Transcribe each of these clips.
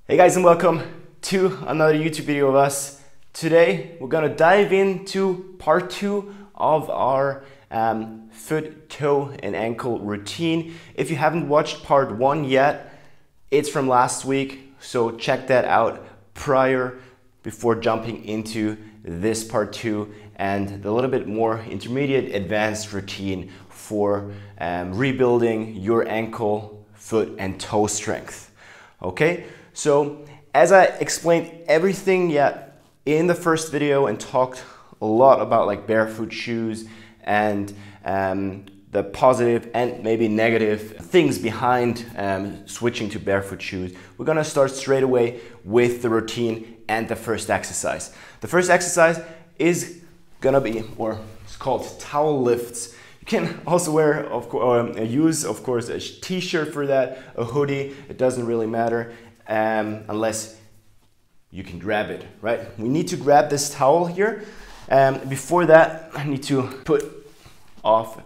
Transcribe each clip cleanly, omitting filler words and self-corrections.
Hey guys, and welcome to another YouTube video of us. Today we're gonna dive into part 2 of our foot, toe and ankle routine. If you haven't watched part 1 yet, it's from last week, so check that out before jumping into this part 2 and the little bit more intermediate advanced routine for rebuilding your ankle, foot and toe strength. Okay? So as I explained everything in the first video and talked a lot about like barefoot shoes and the positive and maybe negative things behind switching to barefoot shoes, we're gonna start straight away with the routine and the first exercise. The first exercise is gonna be, or it's called towel lifts. You can also wear, use of course a t-shirt for that, a hoodie, it doesn't really matter. Unless you can grab it, right? We need to grab this towel here. Before that, I need to put off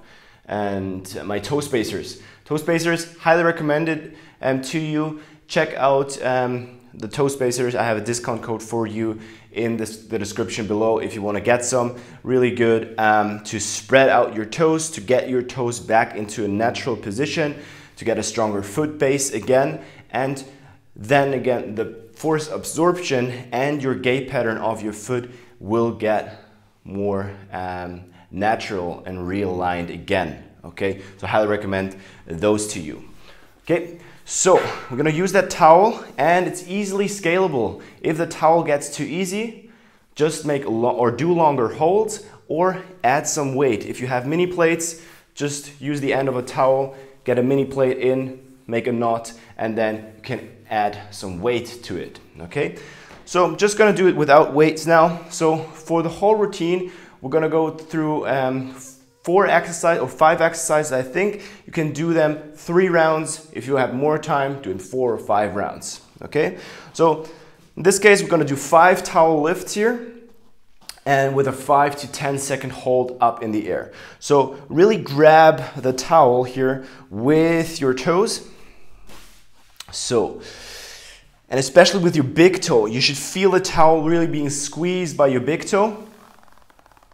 my toe spacers. Toe spacers, highly recommended to you. Check out the toe spacers. I have a discount code for you in the description below if you want to get some. Really good to spread out your toes, to get your toes back into a natural position, to get a stronger foot base again, and then again, the force absorption and your gait pattern of your foot will get more natural and realigned again. Okay, so I highly recommend those to you. Okay, so we're gonna use that towel, and it's easily scalable. If the towel gets too easy, just make do longer holds or add some weight. If you have mini plates, just use the end of a towel, get a mini plate in, make a knot, and then you can add some weight to it. Okay, so I'm just gonna do it without weights now. So for the whole routine, we're gonna go through 5 exercises. I think you can do them 3 rounds. If you have more time, doing 4 or 5 rounds. Okay, so in this case, we're gonna do 5 towel lifts here, and with a 5 to 10 second hold up in the air. So really grab the towel here with your toes. So, and especially with your big toe, you should feel the towel really being squeezed by your big toe.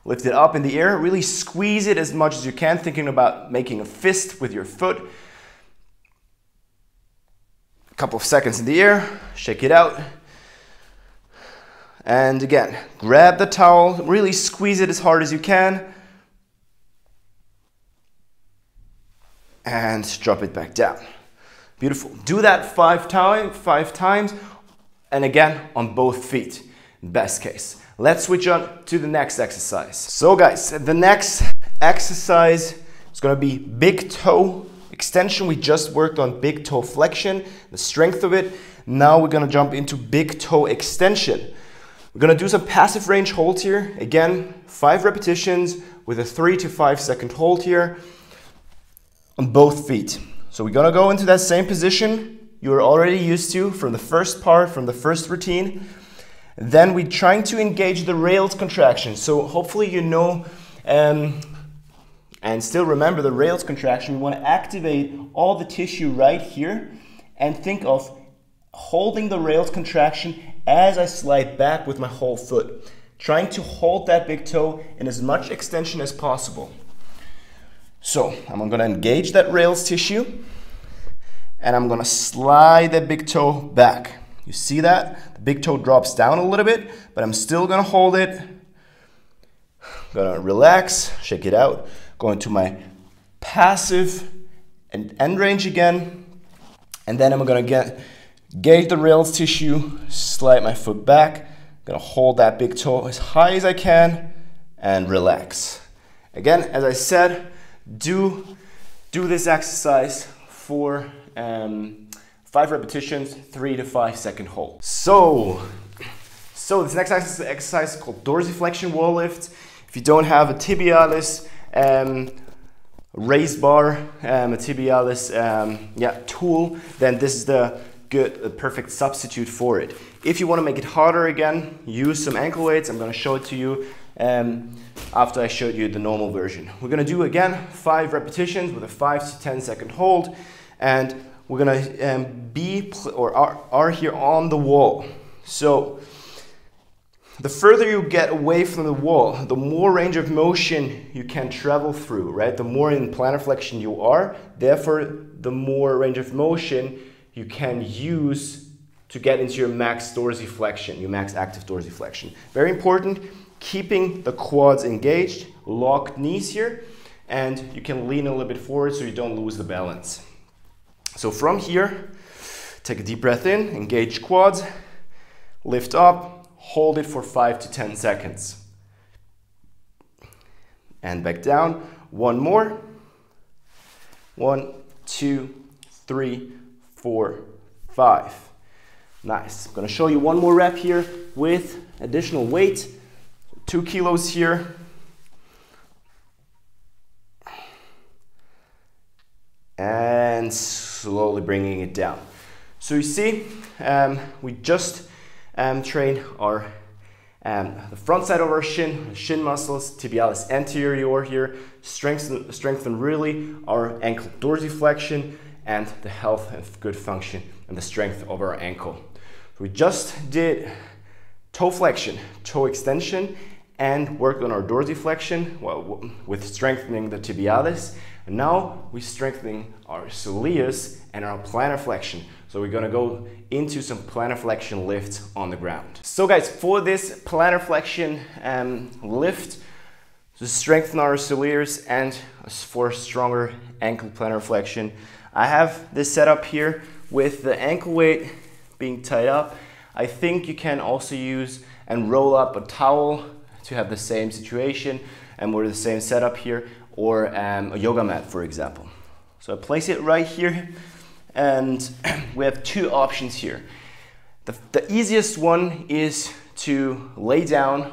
Lift it up in the air, really squeeze it as much as you can, thinking about making a fist with your foot. A couple of seconds in the air, shake it out. And again, grab the towel, really squeeze it as hard as you can. And drop it back down. Beautiful. Do that 5 times, and again on both feet, best case. Let's switch on to the next exercise. So guys, the next exercise is going to be big toe extension. We just worked on big toe flexion, the strength of it. Now we're going to jump into big toe extension. We're going to do some passive range holds here. Again, 5 repetitions with a 3 to 5 second hold here on both feet. So we're gonna go into that same position you were already used to from the first part, from the first routine. Then we're trying to engage the rails contraction. So hopefully you know and still remember the rails contraction. We want to activate all the tissue right here and think of holding the rails contraction as I slide back with my whole foot. Trying to hold that big toe in as much extension as possible. So I'm going to engage that rails tissue and I'm going to slide that big toe back. You see that? The big toe drops down a little bit, but I'm still going to hold it. I'm going to relax, shake it out, go into my passive and end range again, and then I'm going to engage the rails tissue, slide my foot back. I'm going to hold that big toe as high as I can and relax. Again, as I said, do this exercise for 5 repetitions, 3 to 5 second hold. So this next exercise is called Dorsiflexion wall lift. If you don't have a tibialis raise bar, a tibialis tool, then this is the perfect substitute for it. If you want to make it harder again, use some ankle weights. I'm going to show it to you after I showed you the normal version. We're going to do again 5 repetitions with a 5 to 10 second hold, and we're gonna are here on the wall. So the further you get away from the wall, the more range of motion you can travel through, right? The more in plantar flexion you are, therefore the more range of motion you can use to get into your max dorsiflexion, your max active dorsiflexion. Very important, keeping the quads engaged, locked knees here, and you can lean a little bit forward so you don't lose the balance. So from here, take a deep breath in, engage quads, lift up, hold it for 5 to 10 seconds. And back down. One more. 1, 2, 3, 4, 5. Nice. I'm going to show you one more rep here with additional weight. 2 kilos here. And slowly bringing it down. So you see, we just train our the front side of our shin muscles, tibialis anterior here, strengthen really our ankle dorsiflexion and the health and good function and the strength of our ankle. So we just did toe flexion, toe extension, and worked on our dorsiflexion with strengthening the tibialis. And now we're strengthening our soleus and our plantar flexion. So we're gonna go into some plantar flexion lift on the ground. So guys, for this plantar flexion lift, to strengthen our soleus and for stronger ankle plantar flexion, I have this setup here with the ankle weight being tied up. I think you can also use and roll up a towel to have the same situation and we're the same setup here, or a yoga mat, for example. So I place it right here, and we have two options here. The easiest one is to lay down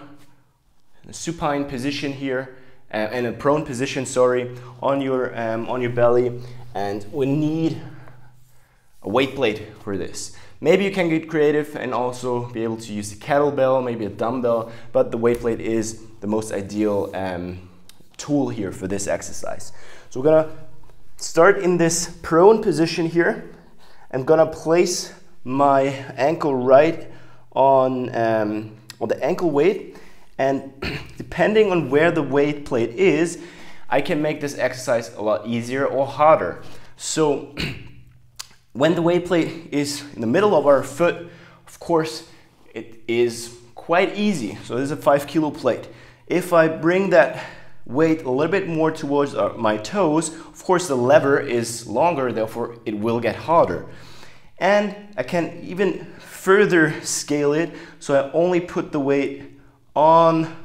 in a supine position here, in a prone position, sorry, on your belly, and we need a weight plate for this. Maybe you can get creative and also be able to use a kettlebell, maybe a dumbbell, but the weight plate is the most ideal tool here for this exercise. So we're gonna start in this prone position here. I'm gonna place my ankle right on the ankle weight, and depending on where the weight plate is, I can make this exercise a lot easier or harder. So when the weight plate is in the middle of our foot, of course, it is quite easy. So this is a 5 kilo plate. If I bring that weight a little bit more towards my toes, of course the lever is longer, therefore it will get harder. And I can even further scale it, so I only put the weight on,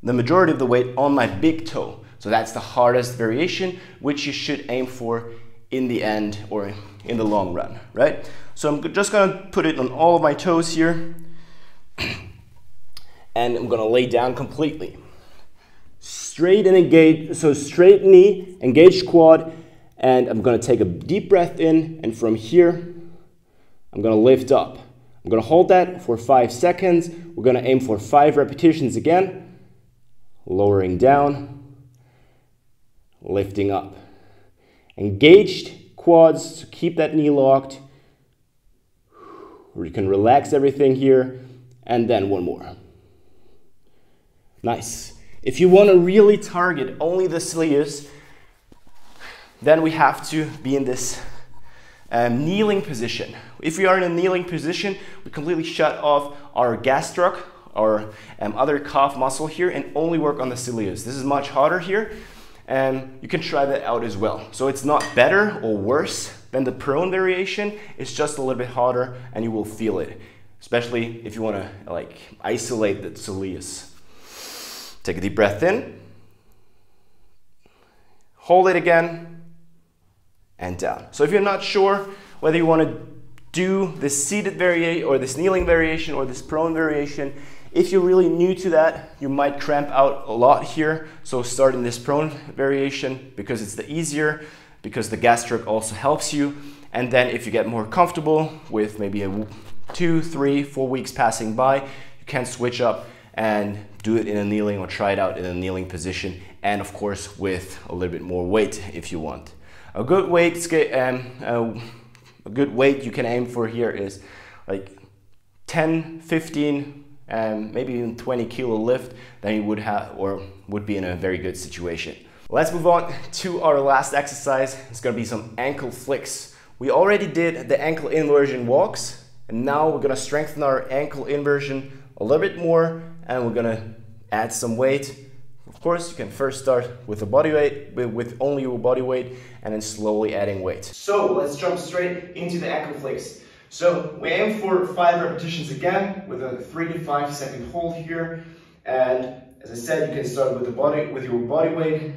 the majority of the weight on my big toe. So that's the hardest variation, which you should aim for in the end or in the long run, right? So I'm just gonna put it on all of my toes here, and I'm gonna lay down completely. Straight and engage, so straight knee, engaged quad, and I'm gonna take a deep breath in, and from here, I'm gonna lift up. I'm gonna hold that for 5 seconds. We're gonna aim for 5 repetitions again, lowering down, lifting up. Engaged quads, so keep that knee locked. You can relax everything here, and then one more. Nice. If you want to really target only the soleus, then we have to be in this kneeling position. If we are in a kneeling position, we completely shut off our gastroc, our other calf muscle here, and only work on the soleus. This is much harder here, and you can try that out as well. So it's not better or worse than the prone variation, it's just a little bit harder, and you will feel it, especially if you want to like isolate the soleus. Take a deep breath in, hold it again, and down. So if you're not sure whether you want to do this seated variation or this kneeling variation or this prone variation, if you're really new to that, you might cramp out a lot here. So start in this prone variation because it's the easier, because the gastroc also helps you. And then if you get more comfortable with maybe 2, 3, 4 weeks passing by, you can switch up and do it in a kneeling or try it out in a kneeling position, and of course with a little bit more weight if you want. A good weight you can aim for here is like 10, 15, maybe even 20 kilo lift, then you would have or would be in a very good situation. Let's move on to our last exercise. It's gonna be some ankle flicks. We already did the ankle inversion walks, and now we're gonna strengthen our ankle inversion a little bit more, and we're gonna add some weight. Of course, you can first start with a body weight, with only your body weight, and then slowly adding weight. So let's jump straight into the ankle flicks. So we aim for 5 repetitions again with a 3 to 5 second hold here. And as I said, you can start with your body weight,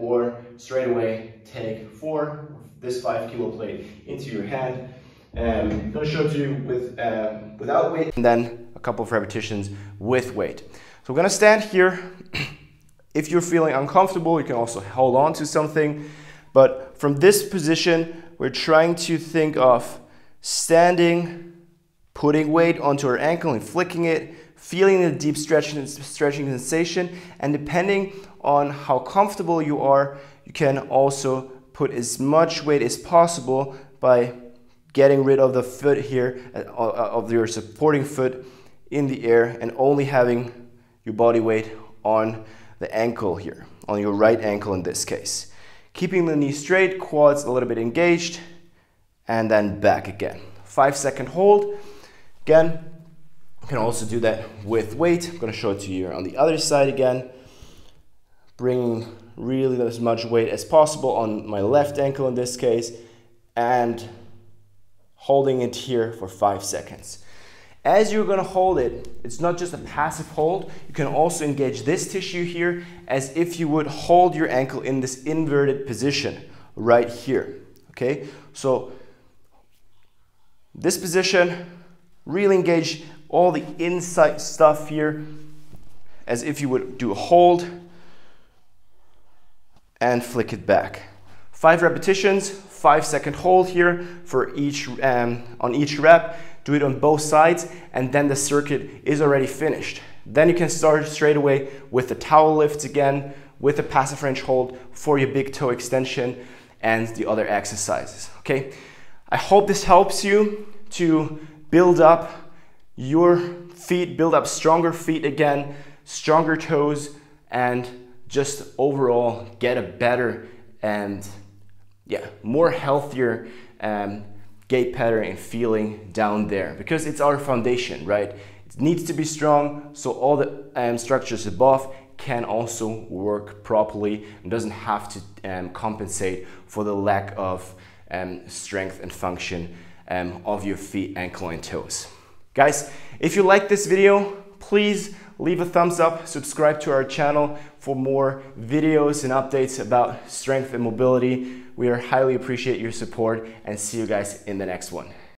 or straight away take 4, this 5 kilo plate into your hand. I'm going to show it to you without weight, and then a couple of repetitions with weight. So we're going to stand here. If you're feeling uncomfortable, you can also hold on to something. But from this position, we're trying to think of standing, putting weight onto our ankle and flicking it, feeling the deep stretching sensation, and depending on how comfortable you are, you can also put as much weight as possible by getting rid of the foot here, of your supporting foot in the air, and only having your body weight on the ankle here, on your right ankle in this case. Keeping the knee straight, quads a little bit engaged, and then back again. 5-second hold. Again, you can also do that with weight. I'm going to show it to you on the other side again. Bringing really as much weight as possible on my left ankle in this case, and holding it here for 5 seconds. As you're going to hold it, it's not just a passive hold. You can also engage this tissue here as if you would hold your ankle in this inverted position right here. Okay, so this position, really engage all the inside stuff here as if you would do a hold and flick it back. 5 repetitions, 5-second hold here for each on each rep. Do it on both sides, and then the circuit is already finished. Then you can start straight away with the towel lifts again, with the passive range hold for your big toe extension and the other exercises. Okay, I hope this helps you to build up your feet, build up stronger feet again, stronger toes, and just overall get a better and more healthier gait pattern and feeling down there, because it's our foundation, right? It needs to be strong so all the structures above can also work properly and doesn't have to compensate for the lack of strength and function of your feet, ankle, and toes. Guys, if you like this video, please leave a thumbs up, subscribe to our channel for more videos and updates about strength and mobility. We highly appreciate your support, and see you guys in the next one.